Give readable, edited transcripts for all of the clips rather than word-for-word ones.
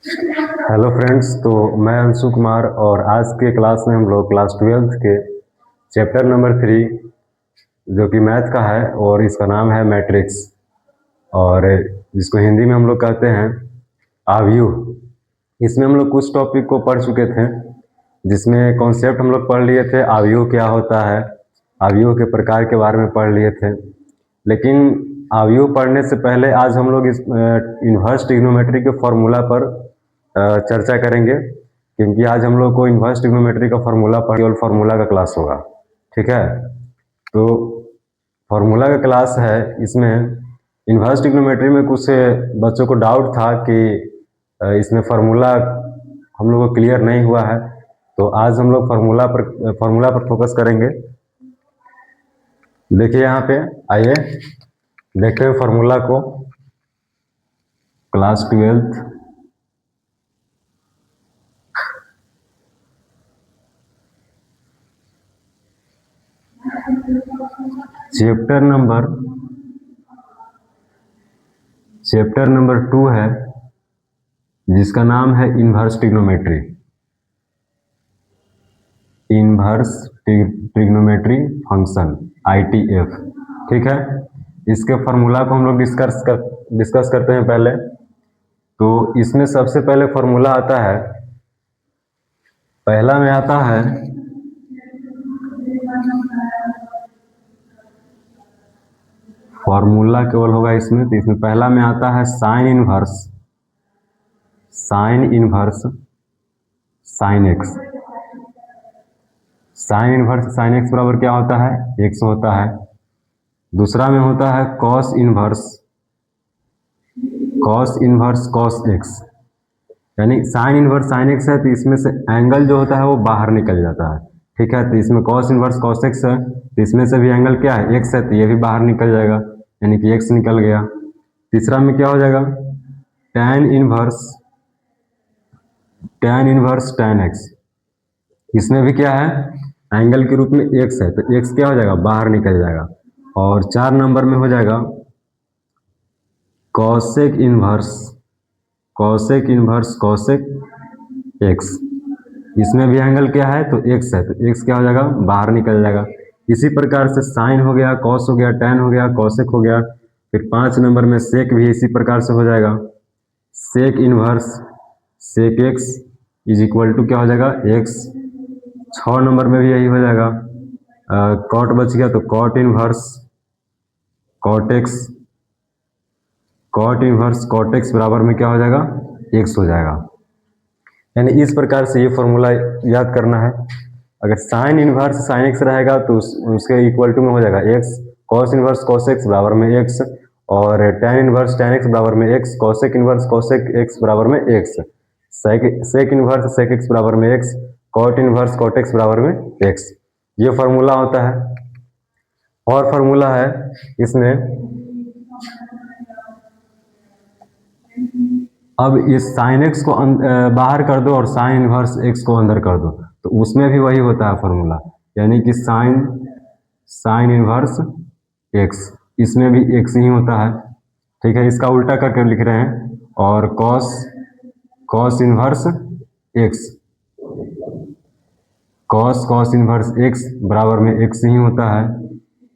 Hello friends. तो मैं अंशु कुमार और आज के क्लास में हम लोग क्लास 12th के चैप्टर नंबर 3 जो कि मैथ का है और इसका नाम है मैट्रिक्स, और जिसको हिंदी में हम लोग कहते हैं आव्यूह। इसमें हम लोग कुछ टॉपिक को पढ़ चुके थे, जिसमें कॉन्सेप्ट हम लोग पढ़ लिए थे। आव्यूह क्या होता है, आव्यूह के प्रकार के बारे में पढ़ लिए थे। लेकिन आव्यूह पढ़ने से पहले आज हम लोग इस इन्वर्स ट्रिग्नोमेट्री के फॉर्मूला पर चर्चा करेंगे, क्योंकि आज हम लोग को इन्वर्स ट्रिग्नोमेट्री का फॉर्मूला केवल फॉर्मूला का क्लास होगा। ठीक है, तो फॉर्मूला का क्लास है। इसमें इन्वर्स ट्रिग्नोमेट्री में कुछ बच्चों को डाउट था कि इसमें फॉर्मूला हम लोग को क्लियर नहीं हुआ है, तो आज हम लोग फॉर्मूला पर फोकस करेंगे। देखिए यहाँ पे, आइए देखते हैं फॉर्मूला को। क्लास 12th चैप्टर नंबर 2 है, जिसका नाम है inverse trigonometry. Inverse trigonometry function, ITF। ठीक है, इसके फॉर्मूला को हम लोग डिस्कस करते हैं पहले। तो इसमें सबसे पहले फॉर्मूला आता है, पहला में आता है फॉर्मूला केवल होगा इसमें, तो इसमें पहला में आता है sine inverse sine x. Sine inverse sine x बराबर क्या होता है, एक्स होता है। दूसरा में होता है कॉस इनवर्स कॉस एक्स, यानी साइन इनवर्स साइन एक्स है तो इसमें से एंगल जो होता है वो बाहर निकल जाता है। ठीक है, तो इसमें कॉस इनवर्स कॉस एक्स है तो इसमें से भी एंगल क्या है, एक्स है, तो ये भी बाहर निकल जाएगा, यानी कि एक्स निकल गया। तीसरा में क्या हो जाएगा, टैन इनवर्स टैन एक्स। इसमें भी क्या है, एंगल के रूप में एक्स है तो एक्स क्या हो जाएगा, बाहर निकल जाएगा। और 4 नंबर में हो जाएगा कॉसेक इनवर्स कॉसेक एक्स। इसमें भी एंगल क्या है, तो एक्स है तो एक्स क्या हो जाएगा, बाहर निकल जाएगा। इसी प्रकार से साइन हो गया, कॉस हो गया, टैन हो गया, कॉसेक हो गया। फिर 5 नंबर में सेक भी इसी प्रकार से हो जाएगा, sec inverse sec x is equal to क्या हो जाएगा, एक्स। 6 नंबर में भी यही हो जाएगा। कॉट बच गया तो कॉट इनवर्स कॉट एक्स बराबर में क्या हो जाएगा, एक्स हो जाएगा। यानी इस प्रकार से ये फॉर्मूला याद करना है। अगर साइन इनवर्स साइन एक्स रहेगा तो उसके इक्वल टू में हो जाएगा x, cos inverse cos x बराबर में एक्स, और टैन इनवर्स टैन एक्स बराबर में x, cosec inverse cosec x बराबर में x, sec inverse sec x बराबर में x, cot inverse cot x बराबर में एक्स। ये फॉर्मूला होता है। और फॉर्मूला है इसमें, अब इस साइन एक्स को बाहर कर दो और साइन इनवर्स एक्स को अंदर कर दो, तो उसमें भी वही होता है फॉर्मूला, यानी कि साइन इनवर्स एक्स, इसमें भी एक्स ही होता है। ठीक है, इसका उल्टा करके लिख रहे हैं। और cos inverse x, cos inverse x बराबर में एक्स ही होता है।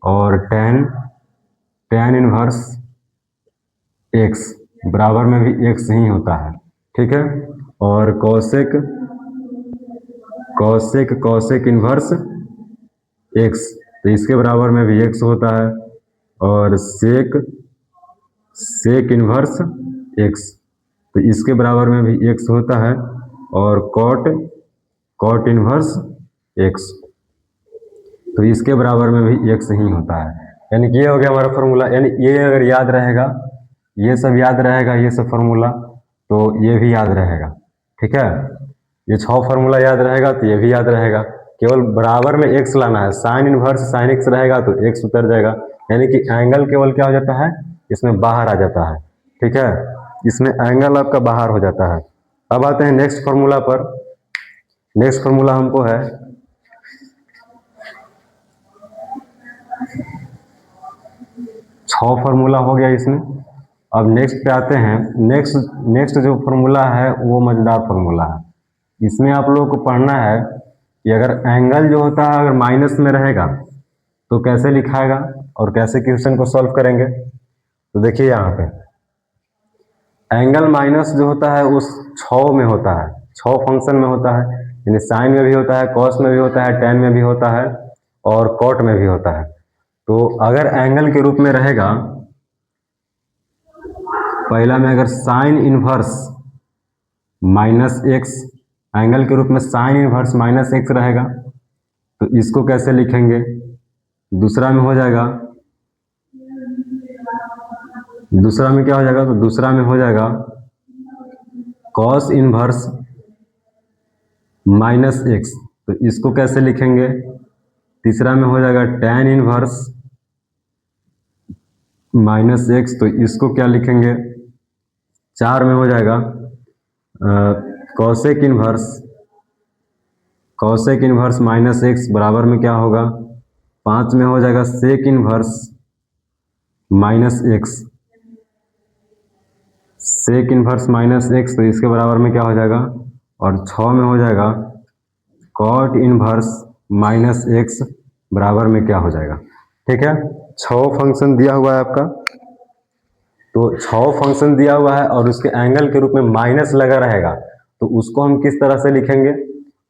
और टैन इनवर्स एक्स बराबर में भी एक्स ही होता है। ठीक है, और कॉसेक इनवर्स एक्स, तो इसके बराबर में भी एक्स होता है। और सेक इनवर्स एक्स, तो इसके बराबर में भी एक्स होता है। और कॉट इनवर्स एक्स, तो इसके बराबर में भी एक्स ही होता है। यानी कि ये हो गया हमारा फॉर्मूला। यानी ये अगर याद रहेगा, ये सब याद रहेगा, ये सब फॉर्मूला, तो ये भी याद रहेगा। ठीक है, ये 6 फॉर्मूला याद रहेगा तो ये भी याद रहेगा। केवल बराबर में एक्स लाना है, साइन इनवर्स साइन एक्स रहेगा तो एक्स उतर जाएगा, यानी कि एंगल केवल क्या हो जाता है, इसमें बाहर आ जाता है। ठीक है, इसमें एंगल आपका बाहर हो जाता है। अब आते हैं नेक्स्ट फॉर्मूला पर। नेक्स्ट फॉर्मूला हमको है 6 फॉर्मूला हो गया इसमें। अब नेक्स्ट पे आते हैं। नेक्स्ट जो फॉर्मूला है वो मजेदार फॉर्मूला है। इसमें आप लोगों को पढ़ना है कि अगर एंगल जो होता है अगर माइनस में रहेगा तो कैसे लिखाएगा और कैसे क्वेश्चन को सॉल्व करेंगे। तो देखिए यहाँ पे एंगल माइनस जो होता है उस 6 में होता है, 6 फंक्शन में होता है, यानी साइन में भी होता है, कॉस में भी होता है, टेन में भी होता है और कॉट में भी होता है। तो अगर एंगल के रूप में रहेगा, पहला में अगर sine inverse minus x, angle के रूप में साइन इनवर्स माइनस एक्स रहेगा तो इसको कैसे लिखेंगे। दूसरा में हो जाएगा, दूसरा में क्या हो जाएगा, तो दूसरा में हो जाएगा कॉस इनवर्स माइनस एक्स, तो इसको कैसे लिखेंगे। तीसरा में हो जाएगा टेन इनवर्स माइनस एक्स, तो इसको क्या लिखेंगे। चार में हो जाएगा कॉसेक इनवर्स माइनस एक्स बराबर में क्या होगा। 5 में हो जाएगा sec inverse minus x, sec inverse minus x, तो इसके बराबर में क्या हो जाएगा। और 6 में हो जाएगा कॉट इनवर्स माइनस एक्स बराबर में क्या हो जाएगा। ठीक है, 6 फंक्शन दिया हुआ है आपका। तो 6 फंक्शन दिया हुआ है और उसके एंगल के रूप में माइनस लगा रहेगा तो उसको हम किस तरह से लिखेंगे।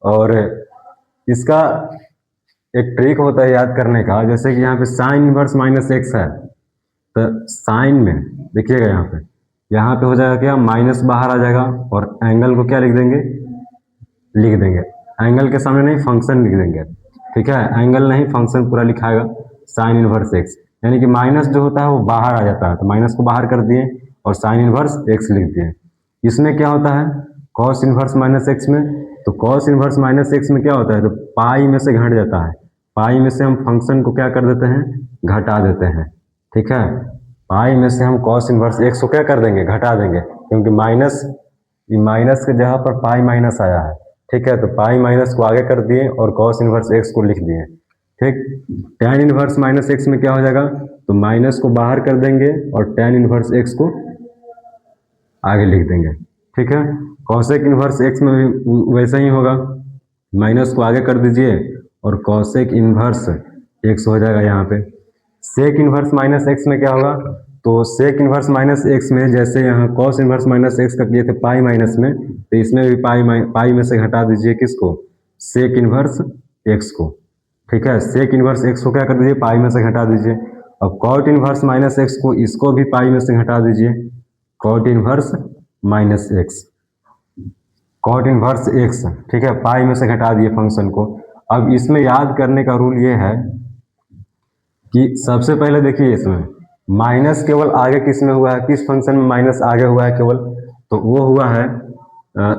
और इसका एक ट्रिक होता है याद करने का, जैसे कि यहाँ पे साइन इनवर्स माइनस एक्स है तो साइन में देखिएगा यहाँ पे हो जाएगा क्या, माइनस बाहर आ जाएगा और एंगल को क्या लिख देंगे, एंगल के सामने नहीं फंक्शन लिख देंगे। ठीक है, एंगल नहीं फंक्शन पूरा लिखाएगा साइन इनवर्स एक्स, यानी कि माइनस जो होता है वो बाहर आ जाता है तो माइनस को बाहर कर दिए और साइन इनवर्स एक्स लिख दिए। इसमें क्या होता है कॉस इनवर्स माइनस एक्स में, तो कॉस इनवर्स माइनस एक्स में क्या होता है, तो पाई में से घट जाता है, पाई में से हम फंक्शन को क्या कर देते हैं, घटा देते हैं। ठीक है, पाई में से हम कॉस इनवर्स एक्स को क्या कर देंगे, घटा देंगे, क्योंकि माइनस के जगह पर पाई माइनस आया है। ठीक है, तो पाई माइनस को आगे कर दिए और कॉस इनवर्स एक्स को लिख दिए। ठीक, टेन इनवर्स माइनस एक्स में क्या हो जाएगा, तो माइनस को बाहर कर देंगे और टेन इनवर्स एक्स को आगे लिख देंगे। ठीक है, कॉसेक इनवर्स एक्स में भी वैसा ही होगा, माइनस को आगे कर दीजिए और कॉसेक इनवर्स एक्स हो जाएगा यहाँ पे। सेक इनवर्स माइनस एक्स में क्या होगा, तो सेक इनवर्स माइनस एक्स में जैसे यहाँ कॉस इनवर्स माइनस एक्स का किए थे पाई माइनस में, तो इसमें भी पाई में से घटा दीजिए किसको, सेक इनवर्स एक्स को। ठीक है, सेक इनवर्स एक्स को क्या कर दीजिए, पाई में से घटा दीजिए। अब कॉट इनवर्स माइनस एक्स को, इसको भी पाई में से घटा दीजिए, cot inverse minus x, cot inverse x. ठीक है, पाई में से घटा दिए फंक्शन को। अब इसमें याद करने का रूल ये है कि सबसे पहले देखिए इसमें माइनस केवल आगे किस में हुआ है, किस फंक्शन में माइनस आगे हुआ है केवल, तो वो हुआ है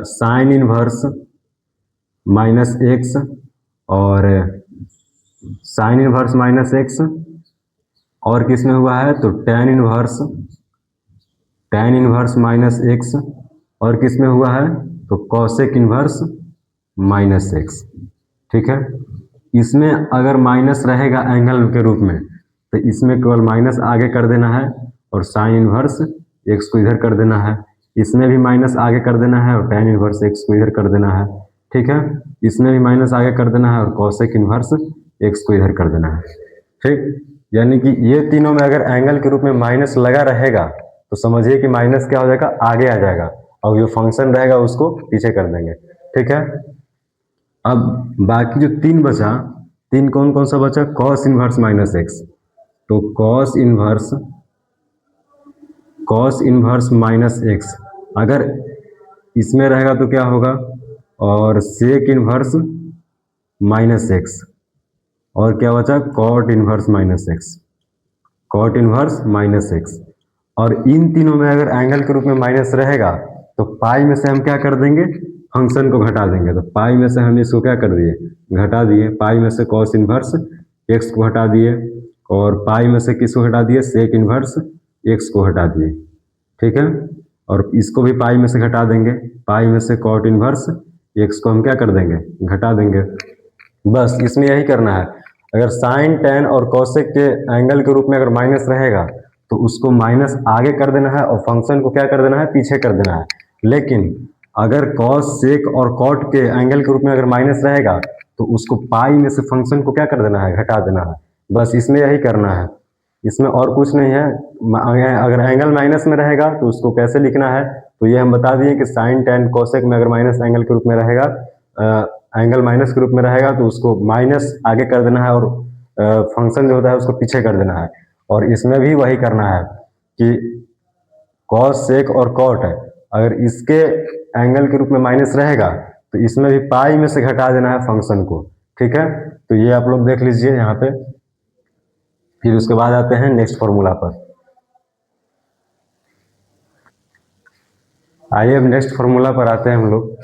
साइन इनवर्स माइनस एक्स और साइन इनवर्स माइनस एक्स, और किस में हुआ है, तो टेन इनवर्स माइनस एक्स, और किस में हुआ है, तो कॉसेक इनवर्स माइनस एक्स। ठीक है, इसमें अगर माइनस रहेगा एंगल के रूप में तो इसमें केवल माइनस आगे कर देना है और साइन इनवर्स एक्स को इधर कर देना है, इसमें भी माइनस आगे कर देना है और टेन इनवर्स एक्स को इधर कर देना है। ठीक है, इसमें भी माइनस आगे कर देना है और कॉसेक इनवर्स एक्स को इधर कर देना है। ठीक, यानी कि ये तीनों में अगर एंगल के रूप में माइनस लगा रहेगा तो समझिए कि माइनस क्या हो जाएगा, आगे आ जाएगा और जो फंक्शन रहेगा उसको पीछे कर देंगे। ठीक है, अब बाकी जो 3 बचा, 3 कौन कौन सा बचा, कॉस इनवर्स माइनस एक्स, तो कॉस इनवर्स माइनस एक्स अगर इसमें रहेगा तो क्या होगा, और सेक इनवर्स माइनस एक्स, और क्या बचा कॉट इनवर्स माइनस एक्स। और इन तीनों में अगर एंगल के रूप में माइनस रहेगा तो पाई में से हम क्या कर देंगे, फंक्शन को घटा देंगे। तो पाई में से हम इसको क्या कर दिए, घटा दिए, पाई में से कॉस इनवर्स एक्स को हटा दिए और पाई में से किसको हटा दिए, सेक इनवर्स एक्स को हटा दिए। ठीक है, और इसको भी पाई में से घटा देंगे, पाई में से कॉट इनवर्स एक्स को हम क्या कर देंगे, घटा देंगे। बस इसमें यही करना है। अगर साइन टेन और कॉसेक के एंगल के रूप में अगर माइनस रहेगा तो उसको माइनस आगे कर देना है और फंक्शन को क्या कर देना है, पीछे कर देना है। लेकिन अगर कॉस, सेक और कॉट के एंगल के रूप में अगर माइनस रहेगा तो उसको पाई में से फंक्शन को क्या कर देना है, घटा देना है। बस इसमें यही करना है, इसमें और कुछ नहीं है। अगर एंगल माइनस में रहेगा तो उसको कैसे लिखना है, तो ये हम बता दिए कि साइन टेन कोसेक में अगर माइनस एंगल के रूप में रहेगा, एंगल माइनस के रूप में रहेगा तो उसको माइनस आगे कर देना है और फंक्शन जो होता है उसको पीछे कर देना है। और इसमें भी वही करना है कि कॉस, सेक और कॉट है, अगर इसके एंगल के रूप में माइनस रहेगा तो इसमें भी पाई में से घटा देना है फंक्शन को। ठीक है, तो ये आप लोग देख लीजिए यहाँ पे। फिर उसके बाद आते हैं नेक्स्ट फॉर्मूला पर। आइए अब नेक्स्ट फॉर्मूला पर आते हैं हम लोग।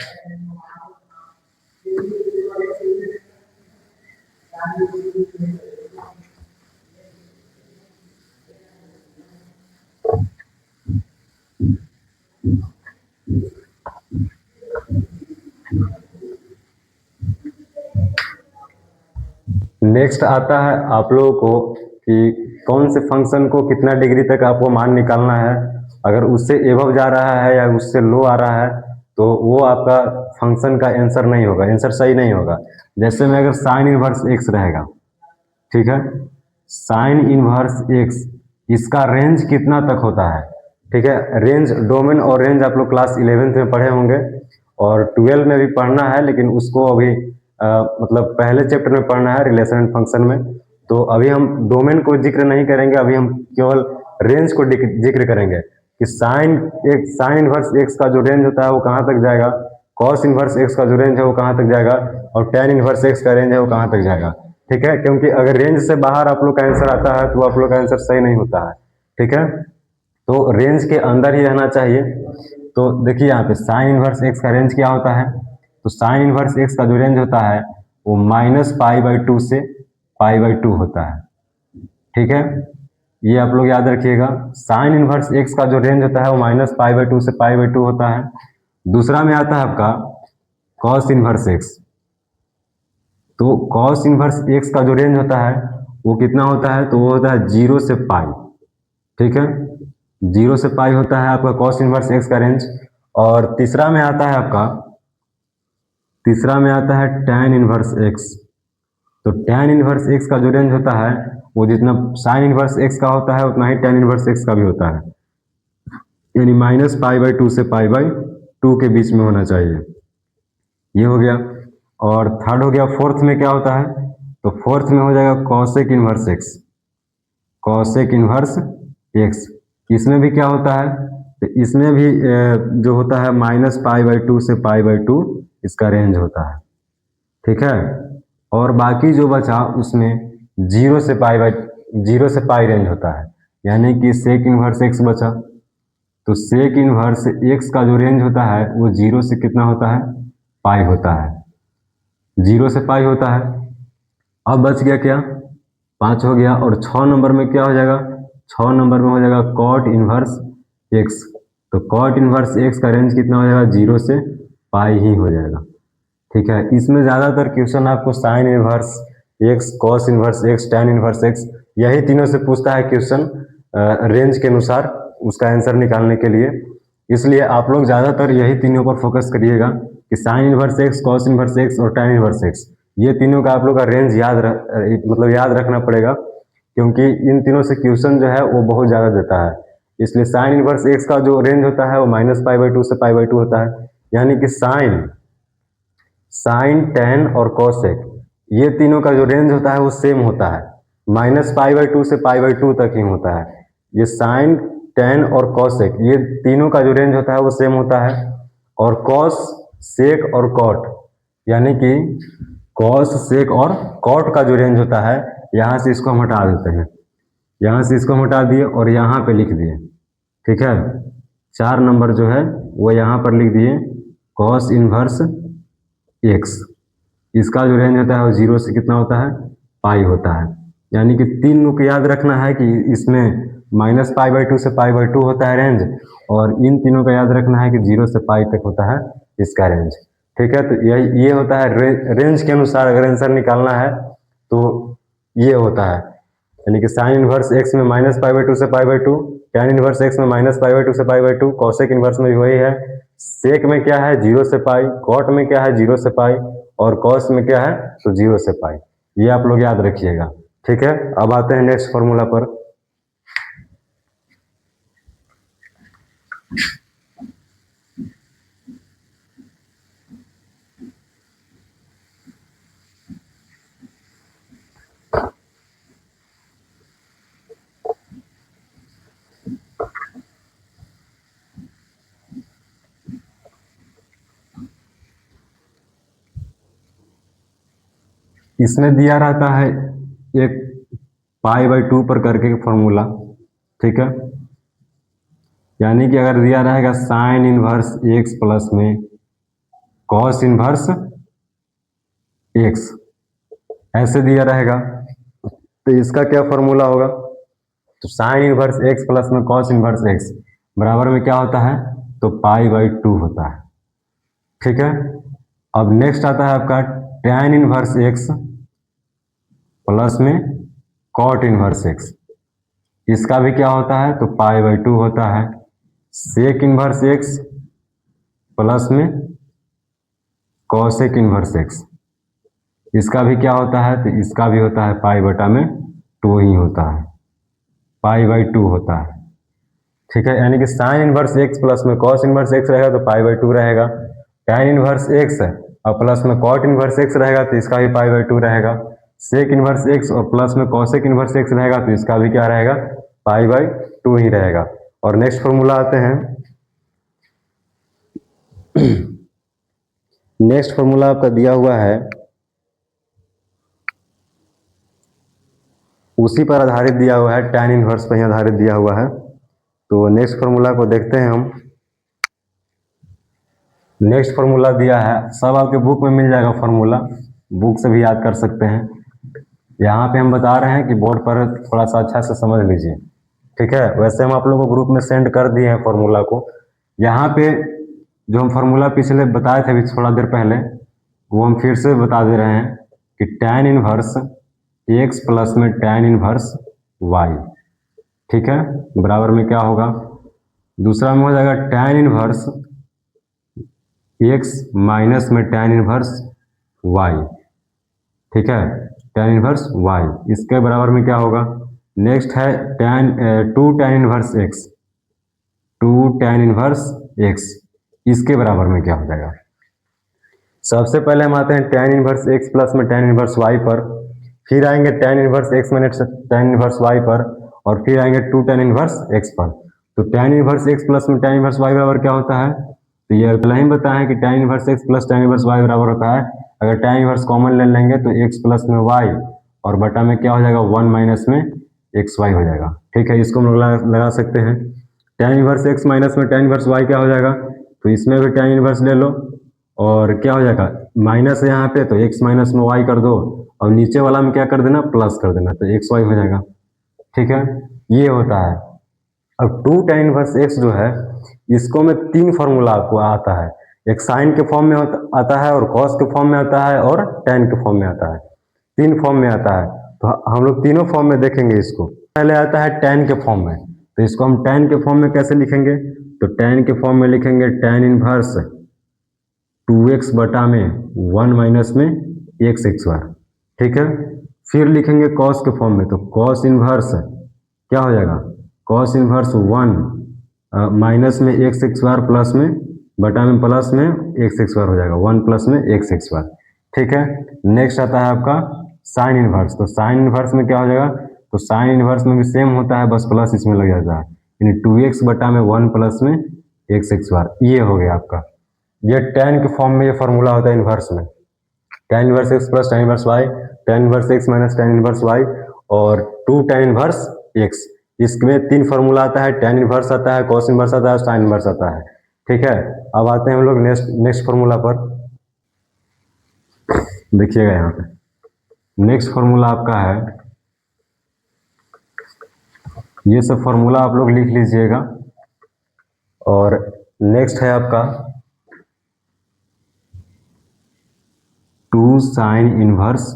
नेक्स्ट आता है आप लोगों को कि कौन से फंक्शन को कितना डिग्री तक आपको मान निकालना है। अगर उससे एबव जा रहा है या उससे लो आ रहा है तो वो आपका फंक्शन का आंसर नहीं होगा, आंसर सही नहीं होगा। जैसे में अगर साइन इनवर्स एक्स रहेगा, ठीक है, साइन इनवर्स एक्स, इसका रेंज कितना तक होता है। ठीक है, रेंज, डोमेन और रेंज आप लोग क्लास 11th में पढ़े होंगे और 12 में भी पढ़ना है, लेकिन उसको अभी मतलब पहले चैप्टर में पढ़ना है रिलेशन एंड फंक्शन में। तो अभी हम डोमेन को जिक्र नहीं करेंगे, अभी हम केवल रेंज को जिक्र करेंगे कि साइन इनवर्स एक्स का जो रेंज होता है वो कहाँ तक जाएगा, कॉस इनवर्स एक्स का जो रेंज है वो कहाँ तक जाएगा, और टेन इनवर्स एक्स का रेंज है वो कहाँ तक जाएगा। ठीक है, क्योंकि अगर रेंज से बाहर आप लोग का आंसर आता है तो आप लोग का आंसर सही नहीं होता है। ठीक है, तो रेंज के अंदर ही रहना चाहिए। तो देखिए यहाँ पे साइन इनवर्स एक्स का रेंज क्या होता है, तो साइन इनवर्स एक्स का जो रेंज होता है वो -π/2 से π/2 होता है। ठीक है, ये आप लोग याद रखिएगा। साइन इनवर्स एक्स का जो रेंज होता है वो -π/2 से π/2 होता है। दूसरा में आता है आपका कॉस इनवर्स एक्स। तो कॉस इनवर्स एक्स का जो रेंज होता है वो कितना होता है, तो वो होता है 0 से पाई। ठीक है, 0 से पाई होता है आपका कॉस इनवर्स एक्स का रेंज। और तीसरा में आता है आपका, तीसरा में आता है tan इनवर्स एक्स। तो tan इनवर्स एक्स का जो रेंज होता है वो जितना साइन इनवर्स एक्स का होता है उतना ही tan इनवर्स एक्स का भी होता है, यानी -π/2 से π/2 के बीच में होना चाहिए। ये हो गया। और थर्ड हो गया, फोर्थ में क्या होता है, तो फोर्थ में हो जाएगा cosec inverse x. Cosec inverse x, इसमें भी क्या होता है, तो इसमें भी जो होता है -π/2 से π/2 इसका रेंज होता है। ठीक है, और बाकी जो बचा उसमें 0 से पाई रेंज होता है, यानी कि सेक इनवर्स एक्स बचा। तो सेक इनवर्स एक्स का जो रेंज होता है वो 0 से कितना होता है, पाई होता है, 0 से पाई होता है। अब बच गया क्या, 5 हो गया। और 6 नंबर में क्या हो जाएगा, 6 नंबर में हो जाएगा कॉट इनवर्स एक्स। तो कॉट इनवर्स एक्स का रेंज कितना हो जाएगा, 0 से पाई ही हो जाएगा। ठीक है, इसमें ज़्यादातर क्वेश्चन आपको sine inverse x, cos inverse x, tan inverse x, यही तीनों से पूछता है क्वेश्चन रेंज के अनुसार उसका आंसर निकालने के लिए। इसलिए आप लोग ज़्यादातर यही तीनों पर फोकस करिएगा कि sine inverse x, cos inverse x और टैन इनवर्स एक्स, ये तीनों का आप लोग का रेंज याद रखना पड़ेगा, क्योंकि इन तीनों से क्वेश्चन जो है वो बहुत ज़्यादा देता है। इसलिए साइन इनवर्स एक्स का जो रेंज होता है वो -π/2 से π/2 होता है, यानी कि साइन, टेन और कॉसेक, ये तीनों का जो रेंज होता है वो सेम होता है, -π/2 से π/2 तक ही होता है। ये साइन, टेन और कॉसेक, ये तीनों का जो रेंज होता है वो सेम होता है। और कॉस, सेक और कॉट, यानी कि कॉस, सेक और कॉट का जो रेंज होता है, यहाँ से इसको हम हटा देते हैं, यहाँ से इसको हम हटा दिए और यहाँ पे लिख दिए। ठीक है, 4 नंबर जो है वो यहाँ पर लिख दिए कॉस इनवर्स एक्स, इसका जो रेंज होता है वो 0 से कितना होता है, पाई होता है। यानी कि तीनों को याद रखना है कि इसमें -π/2 से π/2 होता है रेंज, और इन तीनों का याद रखना है कि 0 से पाई तक होता है इसका रेंज। ठीक है, तो ये होता है रेंज के अनुसार अगर आंसर निकालना है तो ये होता है। यानी कि साइन इनवर्स एक्स में माइनस पाई बाई टू से pi by two, tan inverse x में माइनस पाई बाई टू से pi by two, cosec inverse में भी वही है। सेक में क्या है, जीरो से पाई, कॉट में क्या है, जीरो से पाई, और कॉस में क्या है, तो जीरो से पाई। ये आप लोग याद रखिएगा, ठीक है। अब आते हैं नेक्स्ट फॉर्मूला पर। इसमें दिया रहता है एक पाई बाई टू पर करके फॉर्मूला, ठीक है। यानी कि अगर दिया रहेगा साइन इनवर्स एक्स प्लस में कॉस इनवर्स एक्स, ऐसे दिया रहेगा, तो इसका क्या फॉर्मूला होगा, तो साइन इनवर्स एक्स प्लस में कॉस इनवर्स एक्स बराबर में क्या होता है, तो पाई बाई टू होता है, ठीक है। अब नेक्स्ट आता है आपका टैन इनवर्स एक्स प्लस में कॉट इनवर्स एक्स, इसका भी क्या होता है, तो पाई बाई टू होता है। सेक इनवर्स एक्स प्लस में कॉसेक इनवर्स एक्स, इसका भी क्या होता है, तो इसका भी होता है पाई बटा में टू ही होता है, पाई बाई टू होता है, ठीक है। यानी कि साइन इनवर्स एक्स प्लस में कॉस इनवर्स एक्स रहेगा तो पाई बाई टू रहेगा, टैन इनवर्स एक्स और प्लस में कॉट इनवर्स एक्स रहेगा तो इसका भी पाई बाई टू रहेगा, सेक इनवर्स एक्स और प्लस में कॉसेक इनवर्स एक्स रहेगा तो इसका भी क्या रहेगा, पाई बाई टू ही रहेगा। और नेक्स्ट फॉर्मूला आते हैं। नेक्स्ट फॉर्मूला आपका दिया हुआ है, उसी पर आधारित दिया हुआ है, टैन इनवर्स पर ही आधारित दिया हुआ है। तो नेक्स्ट फॉर्मूला को देखते हैं हम। नेक्स्ट फॉर्मूला दिया है, सब आपके बुक में मिल जाएगा फॉर्मूला, बुक से भी याद कर सकते हैं। यहाँ पे हम बता रहे हैं कि बोर्ड पर थोड़ा सा अच्छा से समझ लीजिए, ठीक है। वैसे हम आप लोगों को ग्रुप में सेंड कर दिए हैं फॉर्मूला को। यहाँ पे जो हम फॉर्मूला पिछले बताए थे अभी थोड़ा देर पहले, वो हम फिर से बता दे रहे हैं कि टैन इनवर्स एक्स प्लस में टैन इनवर्स वाई, ठीक है, बराबर में क्या होगा, दूसरा में हो जाएगा टैन इनवर्स एक्स माइनस में टैन इनवर्स वाई, ठीक है, टैन इनवर्स वाई, इसके बराबर में क्या होगा। नेक्स्ट है two tan inverse x, two tan inverse x, इसके बराबर में क्या हो जाएगा। सबसे पहले हम आते हैं टैन इनवर्स एक्स प्लस में टैन इनवर्स वाई पर, फिर आएंगे tan inverse x minus tan inverse y पर, और फिर आएंगे टू टैन इनवर्स एक्स पर। तो टैन इनवर्स एक्स प्लस में टैन इनवर्स वाई बराबर क्या होता है, तो ये पहले ही बताया कि tan inverse x plus tan inverse y बराबर होता है, अगर टैन इनवर्स कॉमन ले लेंगे तो एक्स प्लस में वाई और बटा में क्या हो जाएगा, वन माइनस में एक्स वाई हो जाएगा, ठीक है। इसको हम लोग लगा सकते हैं। टैन इनवर्स एक्स माइनस में टैन इनवर्स वाई क्या हो जाएगा, तो इसमें भी टैन इनवर्स ले लो और क्या हो जाएगा, माइनस है यहाँ पे तो एक्स माइनस में वाई कर दो, और नीचे वाला में क्या कर देना, प्लस कर देना, तो एक्स वाई हो जाएगा, ठीक है। ये होता है। अब टू टैन इनवर्स एक्स जो है, इसको में तीन फॉर्मूला आपको आता है, एक साइन के फॉर्म में आता है, और कॉस के फॉर्म में आता है, और टैन के फॉर्म में आता है, तीन फॉर्म में आता है। तो हम लोग तीनों फॉर्म में देखेंगे इसको। पहले आता है टैन के फॉर्म में, तो इसको हम टैन के फॉर्म में कैसे लिखेंगे, तो टैन के फॉर्म में लिखेंगे टैन इनवर्स टू एक्स बटा में वन माइनस में एक्स एक्स बार, ठीक है। फिर लिखेंगे कॉस के फॉर्म में, तो कॉस इनवर्स क्या हो जाएगा, कॉस इनवर्स वन माइनस में एक्स एक्स बार प्लस में बटा में प्लस में एक्स एक्स बार हो जाएगा, वन प्लस में एक्स एक्स बार, ठीक है। नेक्स्ट आता है आपका साइन इनवर्स, तो साइन इनवर्स में क्या हो जाएगा, तो साइन इनवर्स में भी सेम होता है, बस प्लस इसमें लग जाता है, यानी टू एक्स बटा में वन प्लस में एक्स एक्स बार, ये हो गया आपका। ये टैन के फॉर्म में ये फॉर्मूला होता है इनवर्स में, tan inverse x plus tan inverse y, tan inverse x minus tan inverse y, और टू टैन इनवर्स एक्स। इसमें तीन फॉर्मूला आता है, टैन इनवर्स आता है, कॉस इनवर्स आता है, साइन इनवर्स आता है, ठीक है। अब आते हैं हम लोग नेक्स्ट फॉर्मूला पर। देखिएगा यहाँ पे नेक्स्ट फॉर्मूला आपका है, ये सब फॉर्मूला आप लोग लिख लीजिएगा। और नेक्स्ट है आपका टू साइन इनवर्स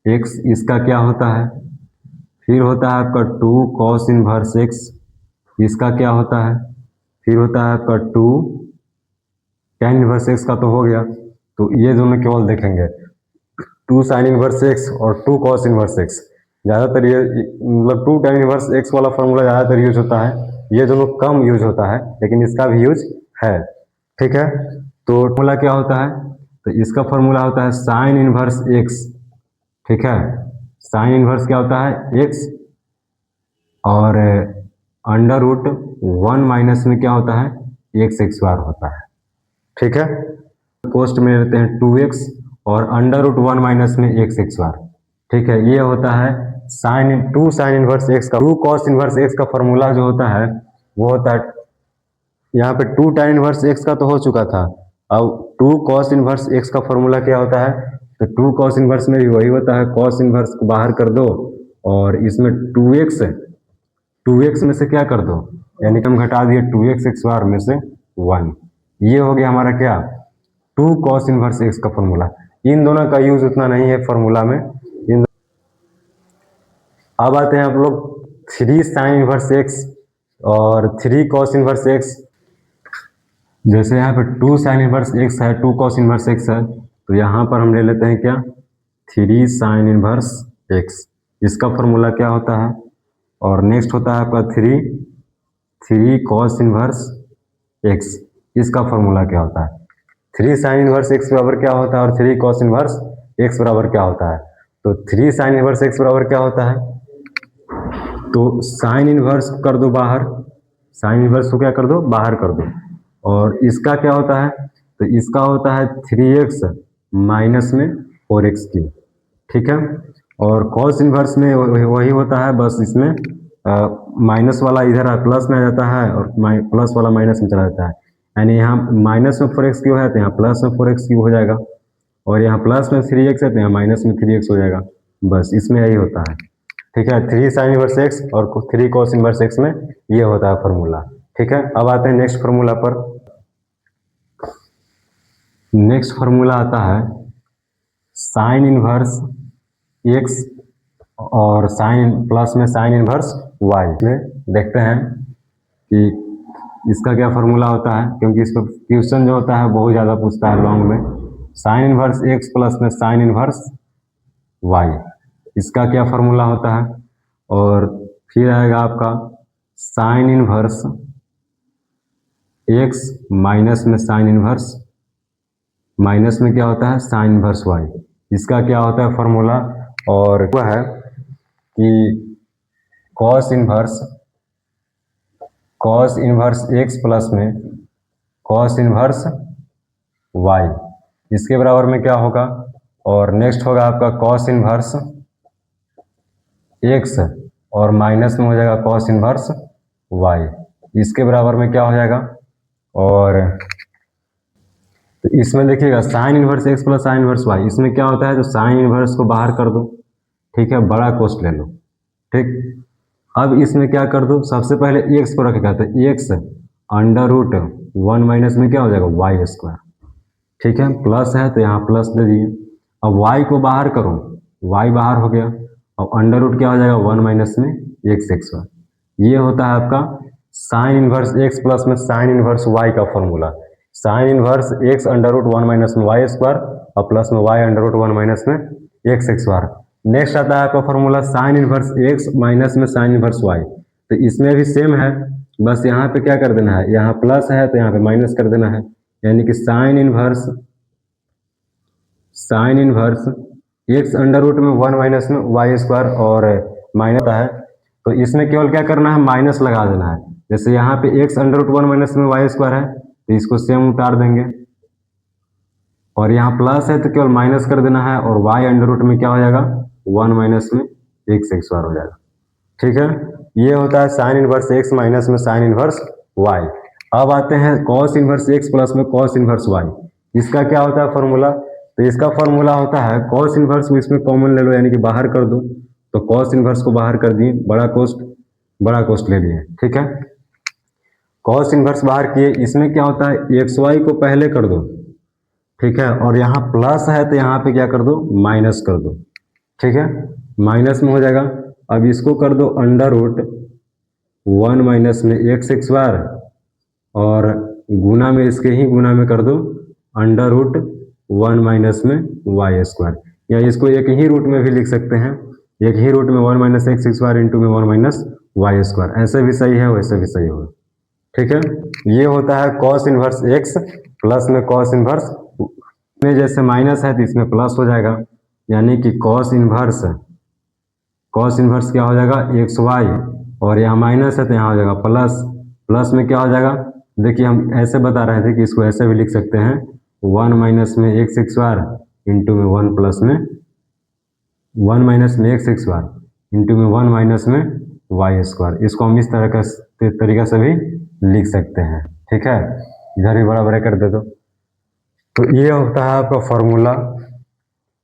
एक्स, इसका क्या होता है, फिर होता है आपका 2 cos इनवर्स x, इसका क्या होता है, फिर होता है आपका 2 tan इनवर्स x का तो हो गया, तो ये दोनों केवल देखेंगे 2 sin इनवर्स x और 2 cos इनवर्स x। ज़्यादातर ये मतलब 2 tan इनवर्स x वाला फॉर्मूला ज़्यादातर यूज होता है, ये दोनों कम यूज होता है, लेकिन इसका भी यूज है। ठीक है, तो फॉर्मूला क्या होता है, तो इसका फॉर्मूला होता है साइन इनवर्स x। ठीक है, साइन इनवर्स क्या होता है x, और अंडर रूट 1 माइनस में क्या होता है एक्स एक्स बार होता है। ठीक है, पोस्ट में लेते हैं 2x और अंडर रूट 1 माइनस में एक्स एक्स बार। ठीक है, ये होता है साइन 2 साइन इनवर्स x का 2 cos इनवर्स x का फॉर्मूला जो होता है वो होता है, यहाँ पे 2 tan इनवर्स x का तो हो चुका था, अब 2 cos इनवर्स x का फॉर्मूला क्या होता है, तो 2 cos इनवर्स में भी वही होता है, cos इनवर्स को बाहर कर दो और इसमें 2x में से क्या कर दो, यानी कि हम घटा दिए 2x x बार में से 1, ये हो गया हमारा क्या 2 cos इनवर्स x का फॉर्मूला। इन दोनों का यूज उतना नहीं है फॉर्मूला में। अब आते हैं आप लोग 3 sin इनवर्स x और 3 cos इनवर्स x। जैसे यहाँ पे 2 sin इनवर्स x है, 2 cos इनवर्स x है, तो यहाँ पर हम ले लेते हैं क्या 3 sin इनवर्स x, इसका फॉर्मूला क्या होता है, और नेक्स्ट होता है आपका 3 cos इनवर्स x, इसका फॉर्मूला क्या होता है, 3 sin इनवर्स x बराबर क्या होता है और 3 cos इनवर्स x बराबर क्या होता है, तो 3 sin इनवर्स x बराबर क्या होता है, तो साइन इनवर्स कर दो बाहर, साइन इनवर्स को क्या कर दो बाहर कर दो, और इसका क्या होता है, तो इसका होता है 3x माइनस में 4x क्यूब। ठीक है, और कॉस इनवर्स में वही होता है, बस इसमें माइनस वाला इधर प्लस में आ जाता है और प्लस वाला माइनस में चला जाता है, यानी यहाँ माइनस में 4x क्यूब है तो यहाँ प्लस में 4x क्यूब हो जाएगा, और यहाँ प्लस में 3x है तो यहाँ माइनस में 3x हो जाएगा, बस इसमें यही होता है। ठीक है, 3 साइन इनवर्स x और 3 cos इनवर्स x में ये होता है फॉर्मूला। ठीक है, अब आते हैं नेक्स्ट फॉर्मूला पर। नेक्स्ट फॉर्मूला आता है साइन इनवर्स x और साइन प्लस में साइन इनवर्स y में देखते हैं कि इसका क्या फॉर्मूला होता है, क्योंकि इस पर क्वेश्चन जो होता है बहुत ज़्यादा पूछता है लॉन्ग में। साइन इनवर्स x प्लस में साइन इनवर्स y, इसका क्या फॉर्मूला होता है, और फिर आएगा आपका साइन इनवर्स x माइनस में साइन इनवर्स, माइनस में क्या होता है साइन इनवर्स y, इसका क्या होता है फॉर्मूला, और वह है कि cos इनवर्स x प्लस में cos इनवर्स y, इसके बराबर में क्या होगा, और नेक्स्ट होगा आपका cos इनवर्स x और माइनस में हो जाएगा cos इनवर्स y, इसके बराबर में क्या हो जाएगा, और तो इसमें देखिएगा sign inverse x plus sign inverse y, इसमें क्या होता है तो साइन इनवर्स को बाहर कर दो। ठीक है, बड़ा कोष्ठ ले लो। ठीक, अब इसमें क्या कर दो, सबसे पहले x को रखेगा तो x अंडर रूट 1 माइनस में क्या हो जाएगा वाई स्क्वायर। ठीक है, प्लस है तो यहाँ प्लस दे दिए, अब y को बाहर करो, y बाहर हो गया, अब अंडर रूट क्या हो जाएगा 1 माइनस में एक्स एक्स वाई, ये होता है आपका साइन इनवर्स x प्लस में साइन इनवर्स y का formula. Sine inverse x under root 1 minus में वाई स्क्वायर और प्लस में y अंडर रूट 1 माइनस में एक्स एक्स बार। नेक्स्ट आता है आपका formula sine inverse x minus में साइन इनवर्स y, तो इसमें भी सेम है, बस यहाँ पे क्या कर देना है, यहाँ प्लस है तो यहाँ पे माइनस कर देना है, यानी कि sine inverse x under root में 1 माइनस में वाई स्क्वायर और माइनस है, तो इसमें केवल क्या करना है माइनस लगा देना है। जैसे यहाँ पे x अंडर रूट 1 माइनस में वाई स्क्वायर है तो इसको सेम उतार देंगे, और यहाँ प्लस है तो केवल माइनस कर देना है, और y अंडर रूट में क्या हो जाएगा 1 माइनस में एक्स एक्स बार हो जाएगा। ठीक है, ये होता है साइन इनवर्स x माइनस में साइन इनवर्स y। अब आते हैं cos इनवर्स x प्लस में cos इनवर्स y, इसका क्या होता है फॉर्मूला, तो इसका फॉर्मूला होता है cos इनवर्स को इसमें कॉमन ले लो, यानी कि बाहर कर दो, तो cos इनवर्स को बाहर कर दिए, बड़ा कोष्ठ ले लिए। ठीक है, cos इनवर्स बाहर किए, इसमें क्या होता है एक्स वाई को पहले कर दो। ठीक है, और यहाँ प्लस है तो यहाँ पे क्या कर दो माइनस कर दो। ठीक है, माइनस में हो जाएगा अब इसको कर दो अंडर रूट 1 माइनस में एक्स एक्स बार, और गुना में इसके ही गुना में कर दो अंडर रूट 1 माइनस में वाई स्क्वायर, या इसको एक ही रूट में भी लिख सकते हैं, एक ही रूट में 1 माइनस एक्स स्क्वायर इंटू में 1 माइनस वाई स्क्वायर, ऐसे भी सही है वैसे भी सही होगा। ठीक है, ये होता है कॉस इनवर्स एक्स प्लस में कॉस इनवर्स में, जैसे माइनस है तो इसमें प्लस हो जाएगा, यानी कि कॉस इनवर्स क्या हो जाएगा एक्स वाई, और यहाँ माइनस है तो यहाँ हो जाएगा प्लस, प्लस में क्या हो जाएगा, देखिए हम ऐसे बता रहे थे कि इसको ऐसे भी लिख सकते हैं 1 माइनस में एक्स एक्स बार इंटू में 1 प्लस में 1 माइनस में एक्स एक्स बार इंटू में 1 माइनस में वाई स्क्वायर, इसको हम इस तरह का तरीका से भी लिख सकते हैं। ठीक है, इधर भी बड़ा बड़ा कर दे दो। तो ये होता है आपका फॉर्मूला,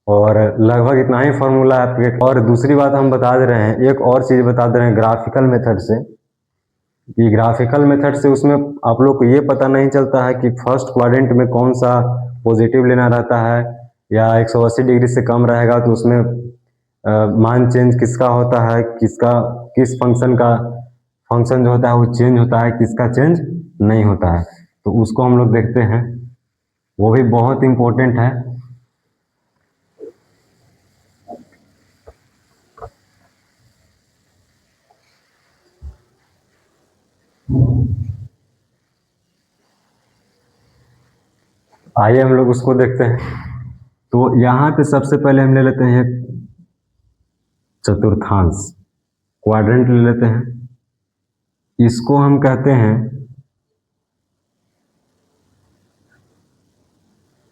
और लगभग इतना ही फॉर्मूला है आपके। और दूसरी बात हम बता दे रहे हैं, एक और चीज़ बता दे रहे हैं ग्राफिकल मेथड से, कि ग्राफिकल मेथड से उसमें आप लोग को ये पता नहीं चलता है कि फर्स्ट क्वाड्रेंट में कौन सा पॉजिटिव लेना रहता है, या 180 डिग्री से कम रहेगा तो उसमें मान चेंज किसका होता है, किस फंक्शन का फंक्शन जो होता है वो चेंज होता है, किसका चेंज नहीं होता है, तो उसको हम लोग देखते हैं, वो भी बहुत इम्पोर्टेंट है। आइए हम लोग उसको देखते हैं। तो यहाँ पे सबसे पहले हम ले लेते हैं चतुर्थांश, क्वाड्रेंट ले लेते हैं, इसको हम कहते हैं,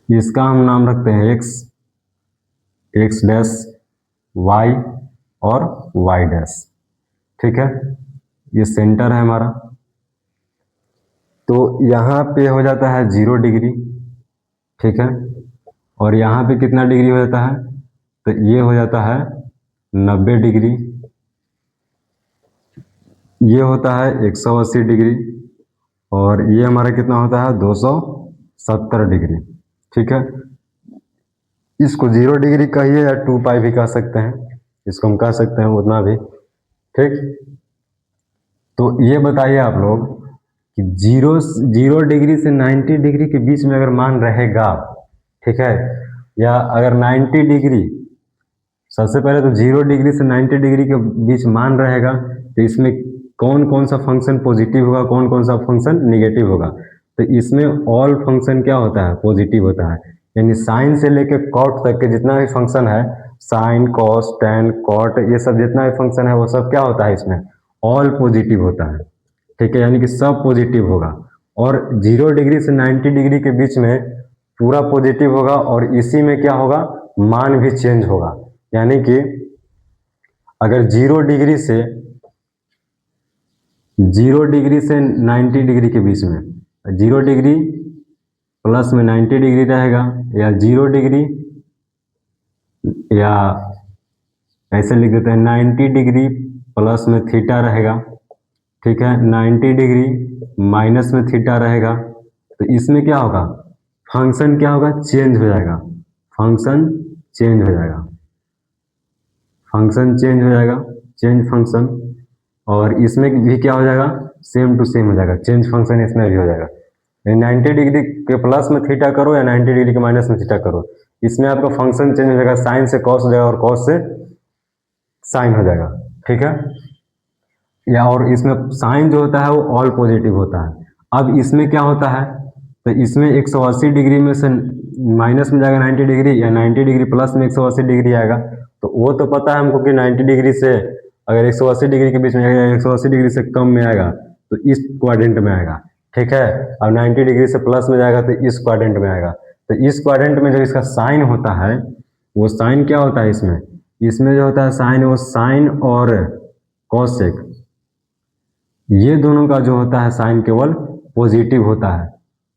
इसका हम नाम रखते हैं एक्स, एक्स डैश वाई और वाई डैश। ठीक है, ये सेंटर है हमारा, तो यहाँ पे हो जाता है 0 डिग्री। ठीक है, और यहाँ पे कितना डिग्री हो जाता है, तो ये हो जाता है 90 डिग्री, ये होता है 180 डिग्री, और ये हमारा कितना होता है 270 डिग्री। ठीक है, इसको 0 डिग्री कहिए या 2 पाई भी कह सकते हैं, इसको हम कह सकते हैं उतना भी। ठीक, तो ये बताइए आप लोग कि 0 डिग्री से 90 डिग्री के बीच में अगर मान रहेगा, ठीक है, या अगर 90 डिग्री, सबसे पहले तो 0 डिग्री से 90 डिग्री के बीच मान रहेगा, तो इसमें कौन कौन सा फंक्शन पॉजिटिव होगा, कौन कौन सा फंक्शन निगेटिव होगा, तो इसमें ऑल फंक्शन क्या होता है, पॉजिटिव होता है, यानी साइन से लेके कॉट तक के जितना भी फंक्शन है, साइन कॉस टेन कॉट, ये सब जितना भी फंक्शन है वो सब क्या होता है, इसमें ऑल पॉजिटिव होता है। ठीक है, यानी कि सब पॉजिटिव होगा, और 0 डिग्री से 90 डिग्री के बीच में पूरा पॉजिटिव होगा, और इसी में क्या होगा, मान भी चेंज होगा, यानी कि अगर 0 डिग्री से 90 डिग्री के बीच में 0 डिग्री प्लस में 90 डिग्री रहेगा, या 0 डिग्री, या ऐसे लिख देते हैं 90 डिग्री प्लस में थीटा रहेगा। ठीक है, 90 डिग्री माइनस में थीटा रहेगा, तो इसमें क्या होगा, फंक्शन क्या होगा, चेंज हो जाएगा, फंक्शन चेंज हो जाएगा, फंक्शन चेंज हो जाएगा, चेंज फंक्शन, और इसमें भी क्या हो जाएगा, सेम टू सेम हो जाएगा, चेंज फंक्शन इसमें भी हो जाएगा। 90 डिग्री के प्लस में थीटा करो या 90 डिग्री के माइनस में थीटा करो, इसमें आपका फंक्शन चेंज हो जाएगा, साइन से कॉस हो जाएगा और कॉस से साइन हो जाएगा। ठीक है, या और इसमें साइन जो होता है वो ऑल पॉजिटिव होता है। अब इसमें क्या होता है, तो इसमें 180 डिग्री में से माइनस में जाएगा 90 डिग्री, या 90 डिग्री प्लस में 180 डिग्री आएगा, तो वो तो पता है हमको कि 90 डिग्री से अगर 180 डिग्री के बीच में आएगा, 180 डिग्री से कम में आएगा तो इस क्वाड्रेंट में आएगा। ठीक है, अब 90 डिग्री से प्लस में जाएगा तो इस क्वाड्रेंट में आएगा। तो इस क्वाड्रेंट में जब इसका साइन होता है, वो साइन क्या होता है, इसमें जो होता है साइन, वो साइन और कॉसेक, ये दोनों का जो होता है साइन केवल पॉजिटिव होता है,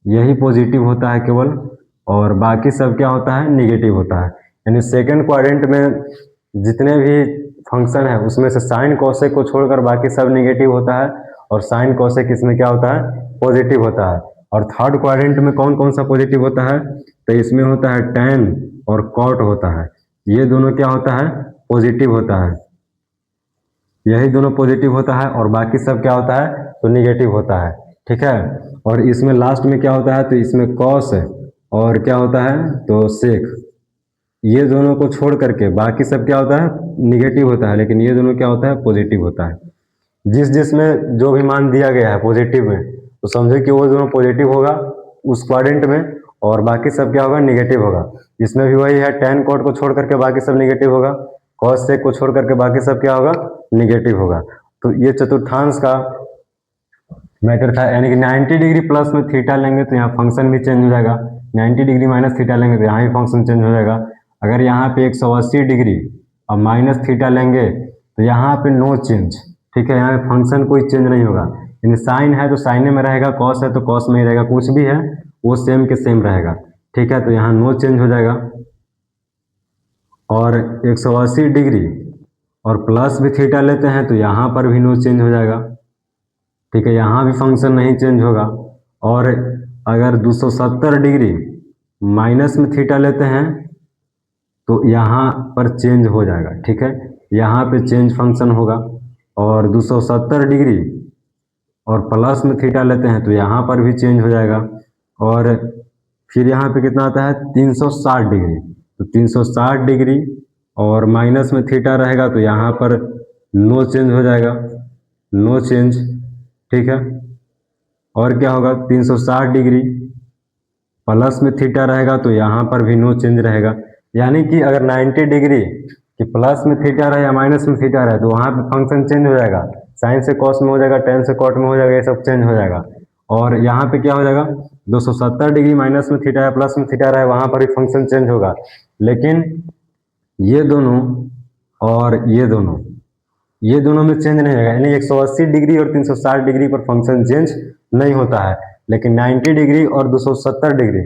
यही पॉजिटिव होता है केवल, और बाकी सब क्या होता है, निगेटिव होता है। यानी सेकंड क्वाड्रेंट में जितने भी फंक्शन है उसमें से साइन कॉसेक को छोड़कर बाकी सब निगेटिव होता है, और साइन कॉसेक इसमें क्या होता है, पॉजिटिव होता है। और थर्ड क्वाड्रेंट में कौन कौन सा पॉजिटिव होता है, तो इसमें होता है टैन और कॉट होता है, ये दोनों क्या होता है, पॉजिटिव होता है। यही दोनों पॉजिटिव होता है और बाकी सब क्या होता है, तो निगेटिव होता है। ठीक है, और इसमें लास्ट में क्या होता है, तो इसमें कॉस और क्या होता है, तो सेक, ये दोनों को छोड़ करके बाकी सब क्या होता है, निगेटिव होता है, लेकिन ये दोनों क्या होता है, पॉजिटिव होता है। जिसमें जो भी मान दिया गया है पॉजिटिव में, तो समझे कि वो दोनों पॉजिटिव होगा उस क्वाड्रेंट में, और बाकी सब क्या होगा, निगेटिव होगा। इसमें भी वही है, tan cot को छोड़ करके बाकी सब निगेटिव होगा, cos sec को छोड़ करके बाकी सब क्या होगा, निगेटिव होगा। तो ये चतुर्थांश का मैटर था, यानी कि 90 डिग्री प्लस में थीटा लेंगे तो यहाँ फंक्शन भी चेंज हो जाएगा, 90 डिग्री माइनस थीटा लेंगे तो यहाँ भी फंक्शन चेंज हो जाएगा। अगर यहाँ पे 180 डिग्री और माइनस थीटा लेंगे तो यहाँ पे नो चेंज। ठीक है, यहाँ पे फंक्शन कोई चेंज नहीं होगा, यानी साइन है तो साइने में रहेगा, कॉस है तो कॉस में ही रहेगा, कुछ भी है वो सेम के सेम रहेगा। ठीक है, तो यहाँ नो चेंज हो जाएगा। और 180 डिग्री और प्लस भी थीटा लेते हैं तो यहाँ पर भी नो चेंज हो जाएगा। ठीक है, यहाँ भी फंक्शन नहीं चेंज होगा। और अगर 270 डिग्री माइनस में थीटा लेते हैं तो यहाँ पर चेंज हो जाएगा। ठीक है, यहाँ पे चेंज फंक्शन होगा। और 270 डिग्री और प्लस में थीटा लेते हैं तो यहाँ पर भी चेंज हो जाएगा। और फिर यहाँ पे कितना आता है, 360 डिग्री, तो 360 डिग्री और माइनस में थीटा रहेगा तो यहाँ पर नो चेंज हो जाएगा, नो चेंज। ठीक है, और क्या होगा, 360 डिग्री प्लस में थीटा रहेगा तो यहाँ पर भी नो चेंज रहेगा। यानी कि अगर 90 डिग्री कि प्लस में थीटा रहे या माइनस में थीटा रहे तो वहाँ पे फंक्शन चेंज हो जाएगा, साइन से कॉस में हो जाएगा, टेन से कॉट में हो जाएगा, ये सब चेंज हो जाएगा। और यहाँ पे क्या हो जाएगा, 270 डिग्री माइनस में थीटा या प्लस में थीटा रहे वहाँ पर भी फंक्शन चेंज होगा। लेकिन ये दोनों और ये दोनों में चेंज नहीं होगा, यानी 180 डिग्री और 360 डिग्री पर फंक्शन चेंज नहीं होता है, लेकिन 90 डिग्री और 270 डिग्री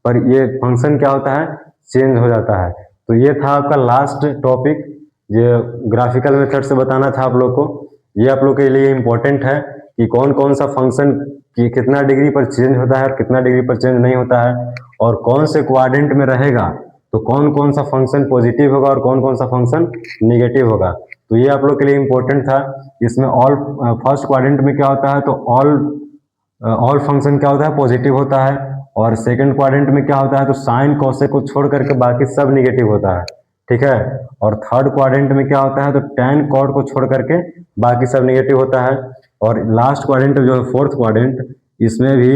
पर ये फंक्शन क्या होता है, चेंज हो जाता है। तो ये था आपका लास्ट टॉपिक, जो ग्राफिकल मेथड से बताना था आप लोग को। ये आप लोग के लिए इम्पोर्टेंट है कि कौन कौन सा फंक्शन कि कितना डिग्री पर चेंज होता है और कितना डिग्री पर चेंज नहीं होता है, और कौन से क्वाड्रेंट में रहेगा तो कौन कौन सा फंक्शन पॉजिटिव होगा और कौन कौन सा फंक्शन निगेटिव होगा। तो ये आप लोग के लिए इम्पोर्टेंट था। इसमें ऑल फर्स्ट क्वाड्रेंट में क्या होता है, तो ऑल फंक्शन क्या होता है, पॉजिटिव होता है। और सेकंड क्वाड्रेंट में क्या होता है, तो साइन कोसेक को छोड़ करके बाकी सब निगेटिव होता है। ठीक है, और थर्ड क्वाड्रेंट में क्या होता है, तो tan cot को छोड़ करके बाकी सब निगेटिव होता है। और लास्ट क्वाड्रेंट जो है फोर्थ क्वाड्रेंट, इसमें भी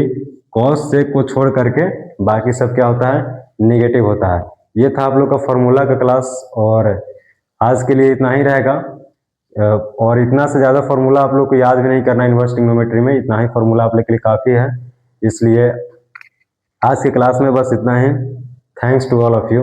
cos sec को छोड़ करके बाकी सब क्या होता है, निगेटिव होता है। ये था आप लोग का फॉर्मूला का क्लास, और आज के लिए इतना ही रहेगा। और इतना से ज़्यादा फॉर्मूला आप लोग को याद भी नहीं करना, इन्वर्स ट्रिग्नोमेट्री में इतना ही फॉर्मूला आप लोग के लिए काफ़ी है। इसलिए आज की क्लास में बस इतना ही। Thanks to all of you.